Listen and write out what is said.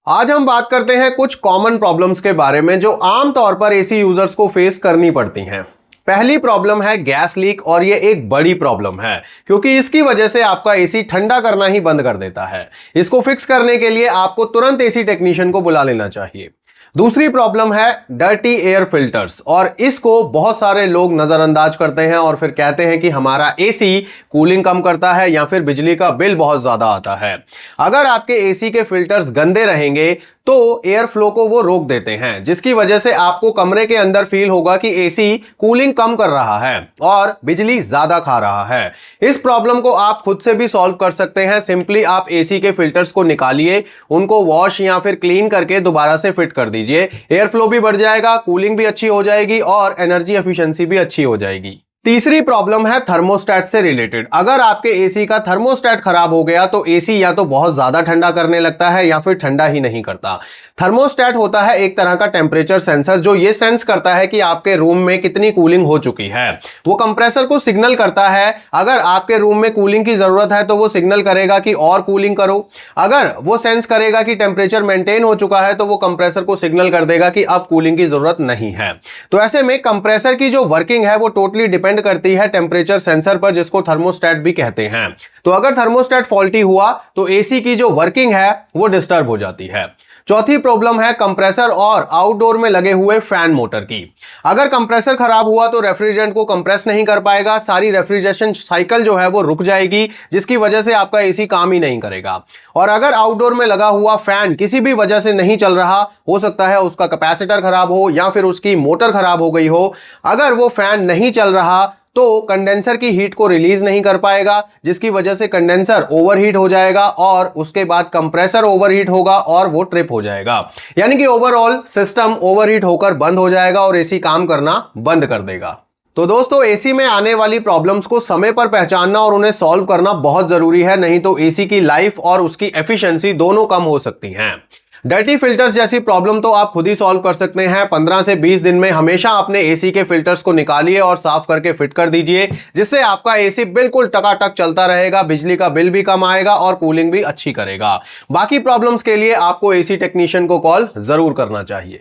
आज हम बात करते हैं कुछ कॉमन प्रॉब्लम्स के बारे में जो आमतौर पर एसी यूजर्स को फेस करनी पड़ती हैं। पहली प्रॉब्लम है गैस लीक और ये एक बड़ी प्रॉब्लम है क्योंकि इसकी वजह से आपका एसी ठंडा करना ही बंद कर देता है। इसको फिक्स करने के लिए आपको तुरंत एसी टेक्नीशियन को बुला लेना चाहिए। दूसरी प्रॉब्लम है डर्टी एयर फिल्टर्स और इसको बहुत सारे लोग नजरअंदाज करते हैं और फिर कहते हैं कि हमारा एसी कूलिंग कम करता है या फिर बिजली का बिल बहुत ज्यादा आता है। अगर आपके एसी के फिल्टर्स गंदे रहेंगे तो एयर फ्लो को वो रोक देते हैं, जिसकी वजह से आपको कमरे के अंदर फील होगा कि एसी कूलिंग कम कर रहा है और बिजली ज्यादा खा रहा है। इस प्रॉब्लम को आप खुद से भी सॉल्व कर सकते हैं। सिंपली आप एसी के फिल्टर्स को निकालिए, उनको वॉश या फिर क्लीन करके दोबारा से फिट कर दीजिए। एयर फ्लो भी बढ़ जाएगा, कूलिंग भी अच्छी हो जाएगी और एनर्जी एफिशिएंसी भी अच्छी हो जाएगी। तीसरी प्रॉब्लम है थर्मोस्टेट से रिलेटेड। अगर आपके एसी का थर्मोस्टेट खराब हो गया तो एसी या तो बहुत ज्यादा ठंडा करने लगता है या फिर ठंडा ही नहीं करता। थर्मोस्टेट होता है एक तरह का टेम्परेचर सेंसर जो ये सेंस करता है कि आपके रूम में कितनी कूलिंग हो चुकी है। वो कंप्रेसर को सिग्नल करता है, अगर आपके रूम में कूलिंग की जरूरत है तो वो सिग्नल करेगा कि और कूलिंग करो। अगर वो सेंस करेगा कि टेम्परेचर मेंटेन हो चुका है तो वो कंप्रेसर को सिग्नल कर देगा कि अब कूलिंग की जरूरत नहीं है। तो ऐसे में कंप्रेसर की जो वर्किंग है वो टोटली डिपेंड करती है टेम्परेचर सेंसर पर, जिसको थर्मोस्टेट भी कहते हैं। तो अगर थर्मोस्टेट फॉल्टी हुआ तो एसी की जो वर्किंग है वो डिस्टर्ब हो जाती है। चौथी प्रॉब्लम है कंप्रेसर और आउटडोर में लगे हुए फैन मोटर की। अगर कंप्रेसर खराब हुआ तो रेफ्रिजरेंट को कंप्रेस नहीं कर पाएगा, सारी रेफ्रिजरेशन साइकिल जो है वो रुक जाएगी, जिसकी वजह से आपका एसी काम ही नहीं करेगा। और अगर आउटडोर में लगा हुआ फैन किसी भी वजह से नहीं चल रहा, हो सकता है उसका कैपेसिटर खराब हो या फिर उसकी मोटर खराब हो गई हो, अगर वो फैन नहीं चल रहा तो कंडेंसर की हीट को रिलीज नहीं कर पाएगा, जिसकी वजह से कंडेंसर ओवरहीट हो जाएगा और उसके बाद कंप्रेसर ओवरहीट होगा और वो ट्रिप हो जाएगा। यानी कि ओवरऑल सिस्टम ओवरहीट होकर बंद हो जाएगा और एसी काम करना बंद कर देगा। तो दोस्तों, एसी में आने वाली प्रॉब्लम्स को समय पर पहचानना और उन्हें सॉल्व करना बहुत जरूरी है, नहीं तो एसी की लाइफ और उसकी एफिशिएंसी दोनों कम हो सकती हैं। डर्टी फिल्टर्स जैसी प्रॉब्लम तो आप खुद ही सॉल्व कर सकते हैं। 15 से 20 दिन में हमेशा अपने एसी के फिल्टर्स को निकालिए और साफ करके फिट कर दीजिए, जिससे आपका एसी बिल्कुल टकाटक चलता रहेगा, बिजली का बिल भी कम आएगा और कूलिंग भी अच्छी करेगा। बाकी प्रॉब्लम्स के लिए आपको एसी टेक्नीशियन को कॉल जरूर करना चाहिए।